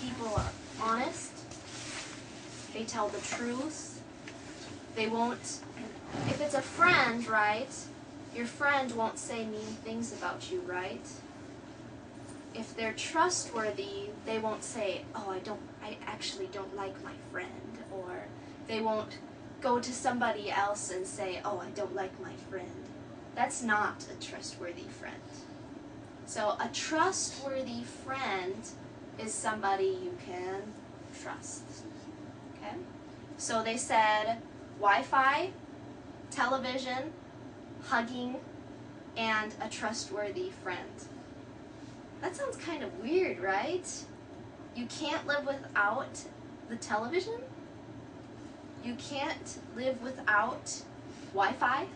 people are honest. They tell the truth. They won't, if it's a friend, right? Your friend won't say mean things about you, right? If they're trustworthy, they won't say, oh, I actually don't like my friend. Or they won't go to somebody else and say, oh, I don't like my friend. That's not a trustworthy friend. So a trustworthy friend is somebody you can trust. Okay? So they said Wi-Fi, television, hugging, and a trustworthy friend. That sounds kind of weird, right? You can't live without the television? You can't live without Wi-Fi?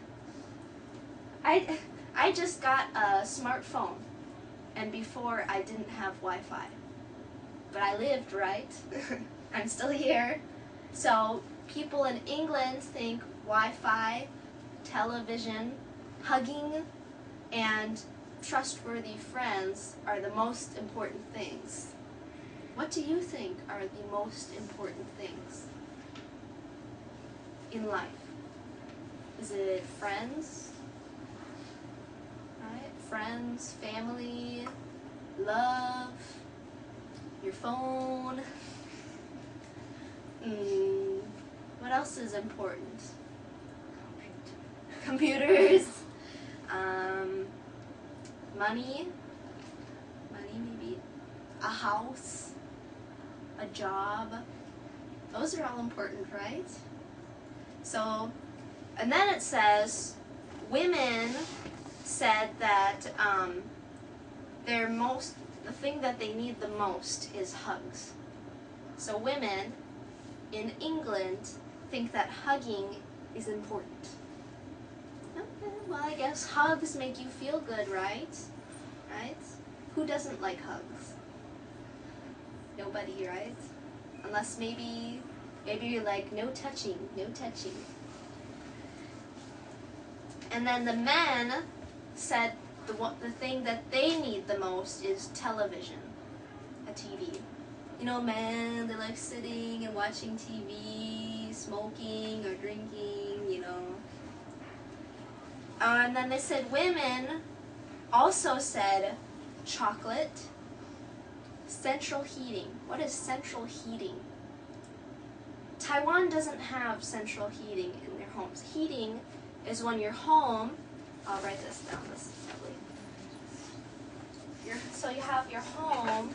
I just got a smartphone, and before I didn't have Wi-Fi. But I lived, right? I'm still here. So people in England think Wi-Fi, television, hugging, and trustworthy friends are the most important things. What do you think are the most important things in life? Is it friends? Right? Friends, family, love, your phone. What else is important? Computers. Money maybe. A house. A job. Those are all important, right? So, and then it says, women said that the thing that they need the most is hugs. So women in England think that hugging is important. Okay, well, I guess hugs make you feel good, right? Right? Who doesn't like hugs? Nobody, right? Unless maybe you're like, no touching, no touching. And then the men said the thing that they need the most is television, a TV. You know, men, they like sitting and watching TV, smoking or drinking, you know. And then they said women also said chocolate, central heating. What is central heating? Taiwan doesn't have central heating in their homes. Heating is when your home, I'll write this down, this is lovely. So you have your home,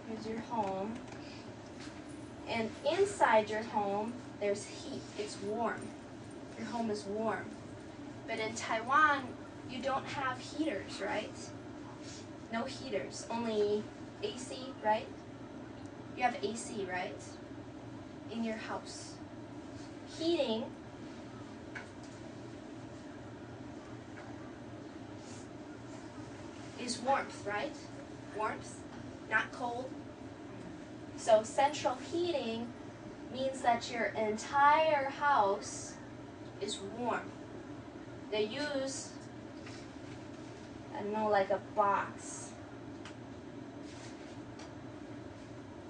here's your home, and inside your home there's heat, it's warm. Your home is warm. But in Taiwan, you don't have heaters, right? No heaters, only AC, right? You have AC, right? In your house. Heating is warmth, right? Warmth, not cold. So central heating means that your entire house is warm. They use, I don't know, like a box.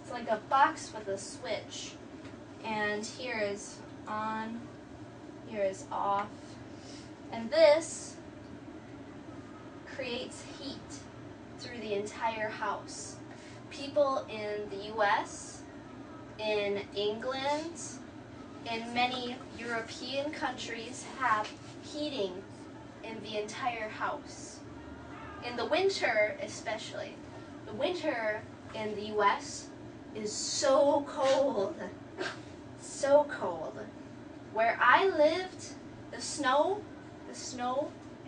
It's like a box with a switch. And here is on, here is off. And this creates heat through the entire house. People in the US, in England, in many European countries have heating in the entire house. In the winter especially. The winter in the US is so cold. So cold. Where I lived, the snow,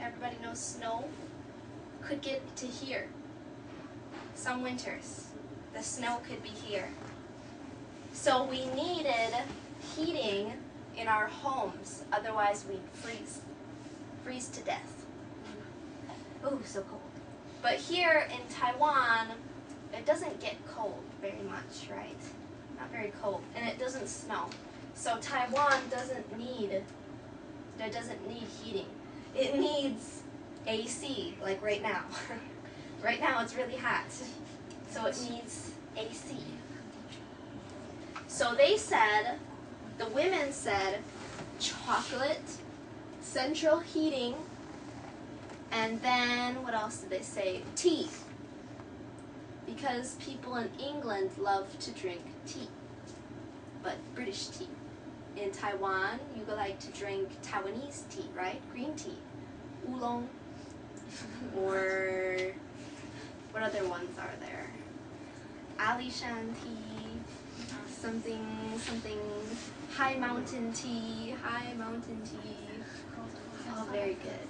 everybody knows snow, could get to here. Some winters, the snow could be here. So we needed heating in our homes, otherwise we'd freeze to death. Oh, so cold. But here in Taiwan, it doesn't get cold very much, right? Not very cold, and it doesn't snow. So Taiwan doesn't need heating. It needs AC, like right now. Right now it's really hot, so it needs AC. So they said, the women said, chocolate, central heating, and then, what else did they say? Tea. Because people in England love to drink tea, but British tea. In Taiwan, you like to drink Taiwanese tea, right? Green tea, oolong, or what other ones are there? Alishan tea, something, high mountain tea. Oh, very good.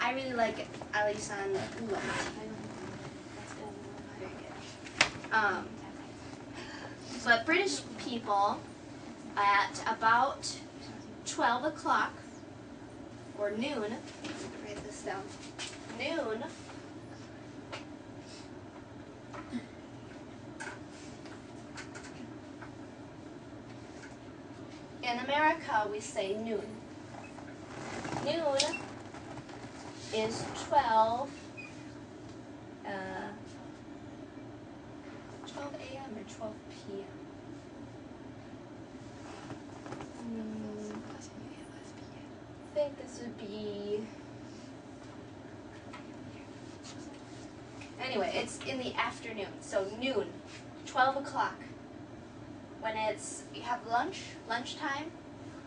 I really like Alishan oolong tea. Very good. But British people, at about 12 o'clock, or noon, write this down, noon, in America we say noon. Noon is 12 a.m. or 12 p.m. I think this would be, anyway, it's in the afternoon, so noon, 12 o'clock. When you have lunchtime,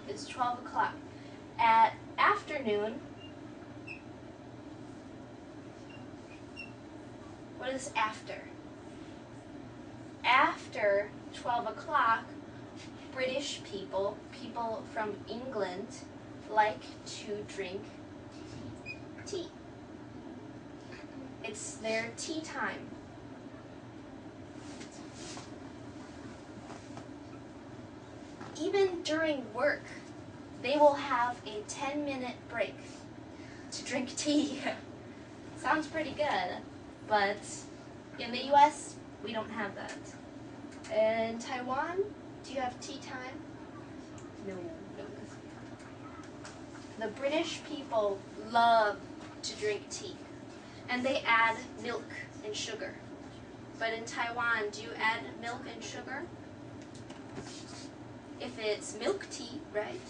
it's 12 o'clock. At afternoon, what is after? After 12 o'clock, British people from England, like to drink tea. It's their tea time. Even during work, they will have a 10-minute break to drink tea. Sounds pretty good, but in the US, we don't have that. In Taiwan, do you have tea time? No. The British people love to drink tea, and they add milk and sugar. But in Taiwan, do you add milk and sugar? If it's milk tea, right?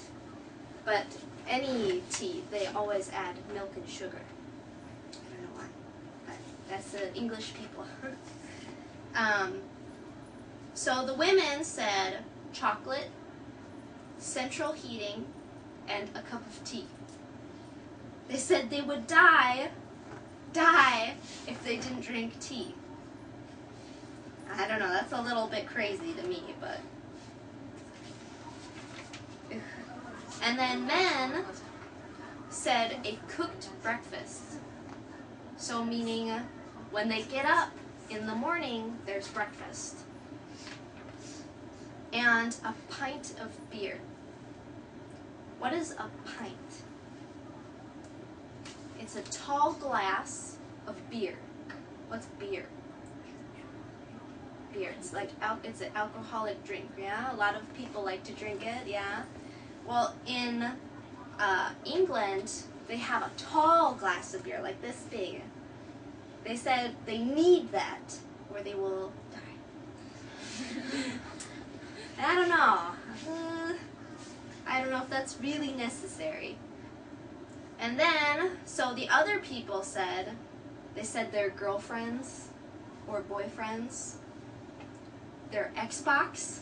But any tea, they always add milk and sugar. I don't know why, but that's the English people. So the women said chocolate, central heating, and a cup of tea. They said they would die if they didn't drink tea. I don't know, that's a little bit crazy to me, but. And then men said a cooked breakfast. So meaning when they get up in the morning, there's breakfast. And a pint of beer. What is a pint? It's a tall glass of beer. What's beer? Beer. It's like it's an alcoholic drink. Yeah, a lot of people like to drink it. Yeah. Well, in England, they have a tall glass of beer, like this big. They said they need that, or they will die. I don't know. I don't know if that's really necessary. And then, so the other people said, they said their girlfriends or boyfriends, their Xbox.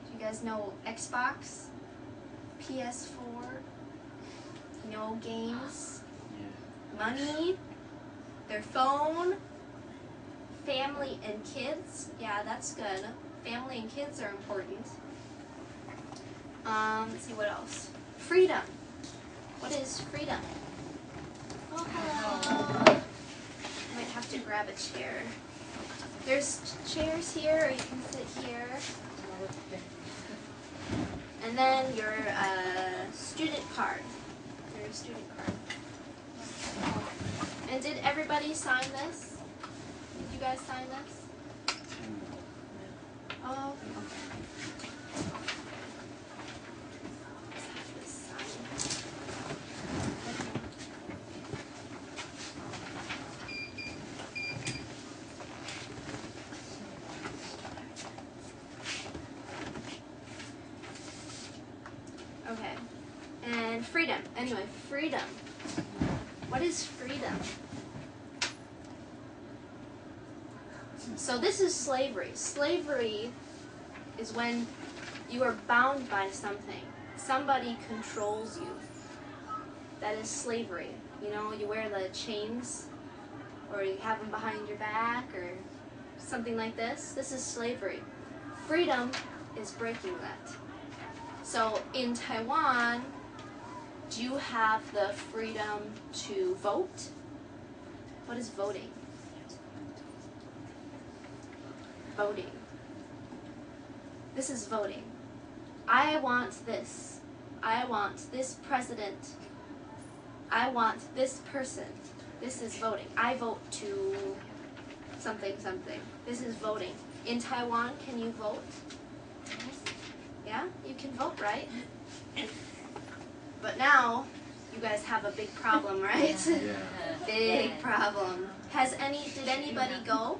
Do you guys know Xbox? PS4, no games, money, their phone, family and kids. Yeah, that's good. Family and kids are important. Let's see what else. Freedom. What is freedom? Oh, hello. I might have to grab a chair. There's chairs here, or you can sit here. And then your student card. Your student card. And did everybody sign this? Did you guys sign this? Oh, okay. freedom. Anyway, freedom. What is freedom? So this is slavery. Slavery is when you are bound by something. Somebody controls you. That is slavery. You know, you wear the chains, or you have them behind your back, or something like this. This is slavery. Freedom is breaking that. So in Taiwan, do you have the freedom to vote? What is voting? Voting. This is voting. I want this. I want this president. I want this person. This is voting. I vote to something, something. This is voting. In Taiwan, can you vote? Yeah, you can vote, right? But now, you guys have a big problem, right? Yeah. Big problem. Did anybody go?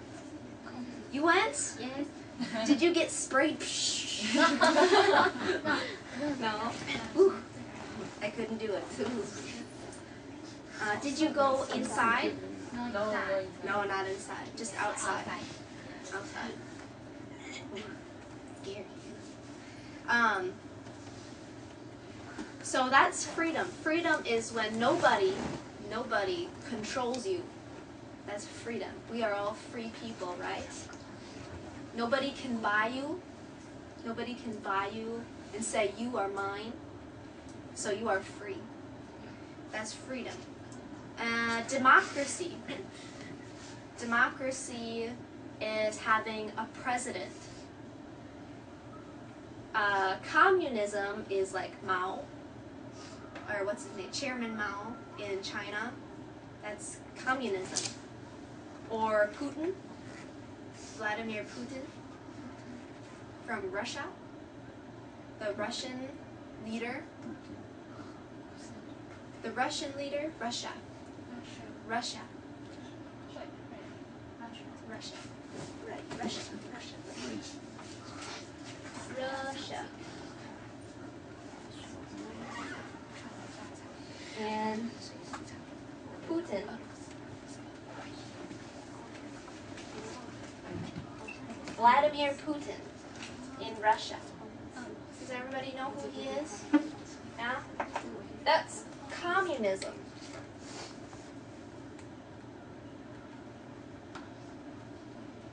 You went? Yes. Did you get sprayed? No? Ooh, I couldn't do it. Did you go inside? No, inside. No, not inside. Just outside. Outside. Scary. So that's freedom. Freedom is when nobody controls you. That's freedom. We are all free people, right? Nobody can buy you. Nobody can buy you and say you are mine. So you are free. That's freedom. Democracy. Democracy is having a president. Communism is like Mao, or what's his name, Chairman Mao in China. That's communism. Or Putin, Vladimir Putin from Russia, the Russian leader. The Russian leader, Russia. Russia. Russia. Right, Russia. Russia. And Putin. Vladimir Putin in Russia. Does everybody know who he is? Yeah? That's communism.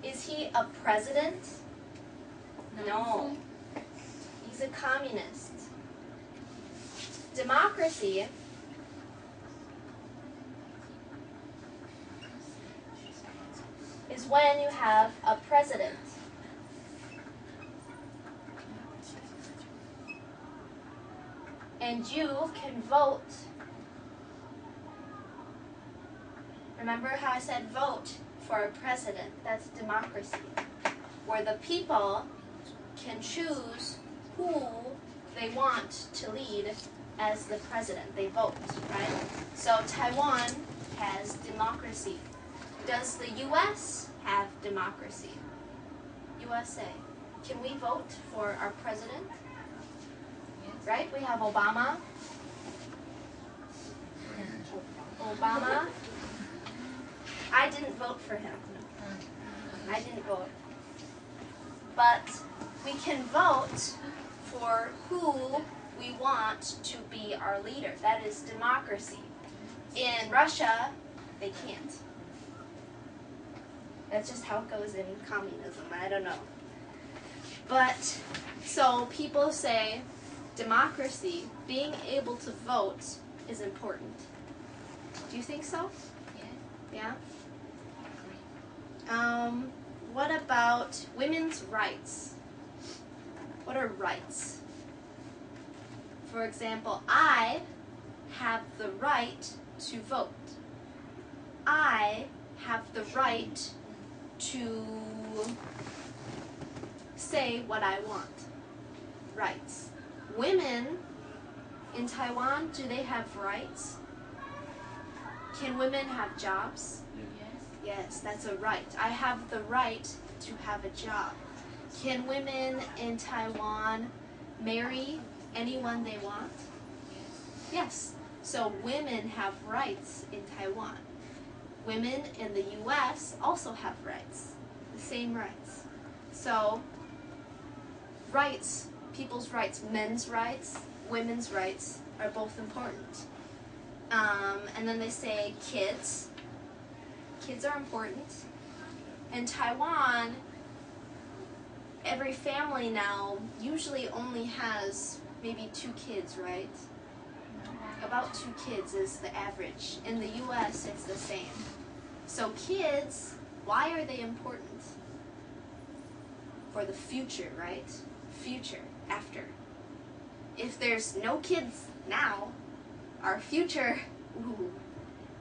Is he a president? No. He's a communist. Democracy is when you have a president. And you can vote. Remember how I said vote for a president? That's democracy. Where the people can choose who they want to lead as the president. They vote, right? So Taiwan has democracy. Does the U.S. have democracy? USA. Can we vote for our president? Right? We have Obama. Obama. I didn't vote for him. I didn't vote. But we can vote for who we want to be our leader. That is democracy. In Russia, they can't. That's just how it goes in communism. I don't know. But, so people say democracy, being able to vote, is important. Do you think so? Yeah? What about women's rights? What are rights? For example, I have the right to vote. I have the right to say what I want. Rights. Women in Taiwan, do they have rights? Can women have jobs? Yes, that's a right. I have the right to have a job. Can women in Taiwan marry anyone they want? Yes. So women have rights in Taiwan. Women in the US also have rights, the same rights. So rights, people's rights, men's rights, women's rights are both important. And then they say kids. Kids are important. In Taiwan, every family now usually only has maybe 2 kids, right? About 2 kids is the average. In the US, it's the same. So kids, why are they important? For the future, right? Future, after. If there's no kids now, our future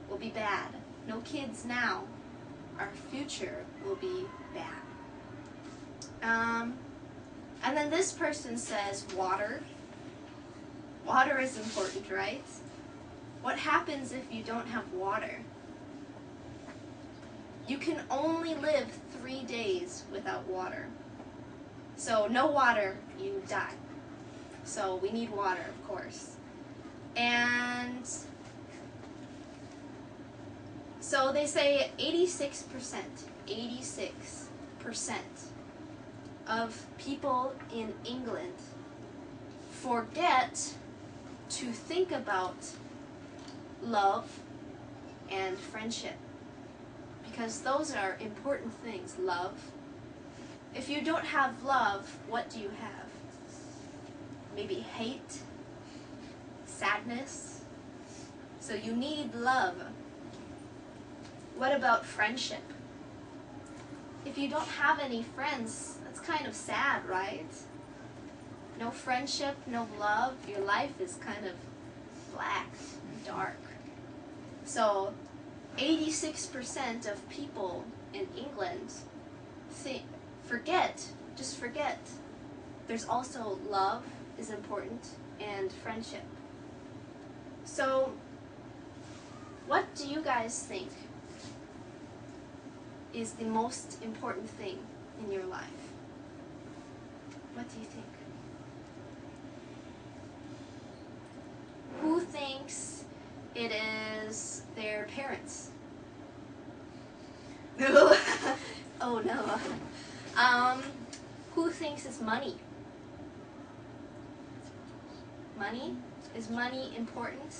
will be bad. No kids now, our future will be bad. And then this person says water. Water is important, right? What happens if you don't have water? You can only live 3 days without water. So no water, you die. So we need water, of course. And so they say 86% of people in England forget to think about love and friendship, because those are important things. Love. If you don't have love, what do you have? Maybe hate, sadness. So you need love. What about friendship? If you don't have any friends, that's kind of sad, right? No friendship, no love, your life is kind of black, dark. So 86% of people in England forget. There's also love is important and friendship. So what do you guys think is the most important thing in your life? What do you think? Who thinks it is their parents? Oh no. Who thinks it's money? Money? Is money important?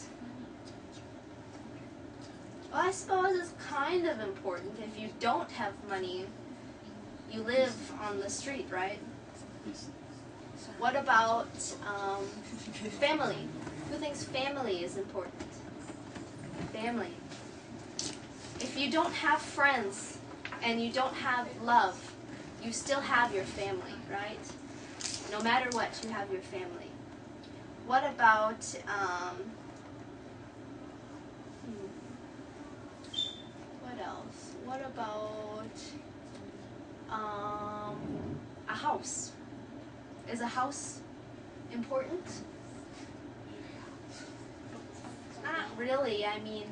Well, I suppose it's kind of important. If you don't have money, you live on the street, right? What about family? Who thinks family is important? Family. If you don't have friends and you don't have love, you still have your family, right? No matter what, you have your family. What about what else? What about a house? Is a house important? Not really. I mean,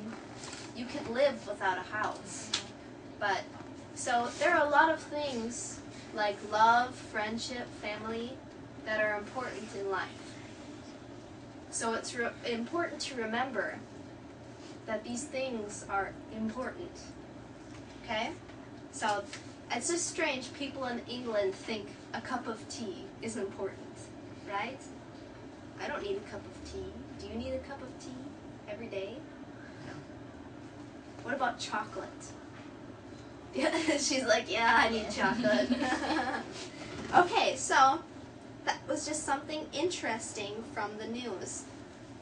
you could live without a house. But, so there are a lot of things like love, friendship, family that are important in life. So it's important to remember that these things are important. Okay? So it's just strange people in England think a cup of tea is important, right? I don't need a cup of tea. Do you need a cup of tea every day? No. What about chocolate? Yeah, she's like, yeah, I need chocolate. Okay, so that was just something interesting from the news.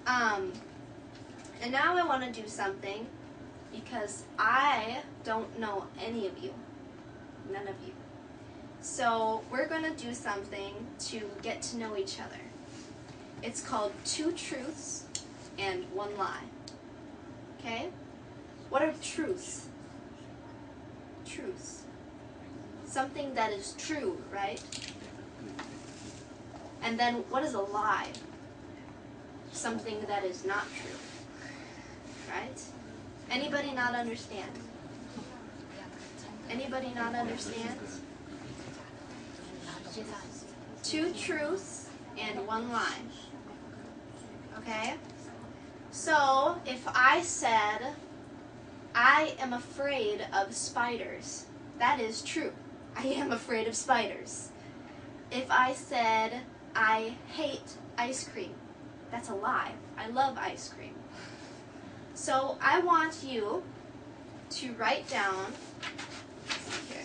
And now I want to do something because I don't know any of you. None of you. So we're going to do something to get to know each other. It's called 2 truths and 1 lie. Okay? What are truths? Truths. Something that is true, right? And then what is a lie? Something that is not true. Right? Anybody not understand? Anybody not understand? 2 truths and 1 lie. Okay? So, if I said, I am afraid of spiders, that is true. I am afraid of spiders. If I said, I hate ice cream, that's a lie. I love ice cream. So, I want you to write down, here.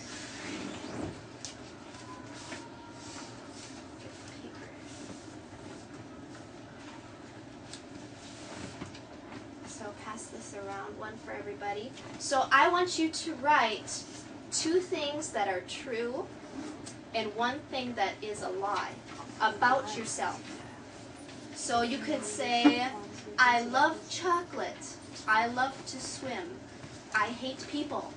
So pass this around, one for everybody. So I want you to write 2 things that are true and 1 thing that is a lie about yourself. So you could say, I love chocolate. I love to swim. I hate people.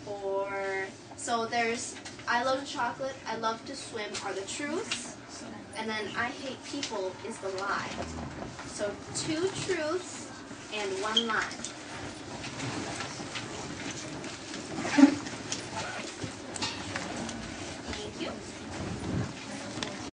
Or, so there's, I love chocolate, I love to swim are the truths, and then I hate people is the lie. So 2 truths and 1 lie.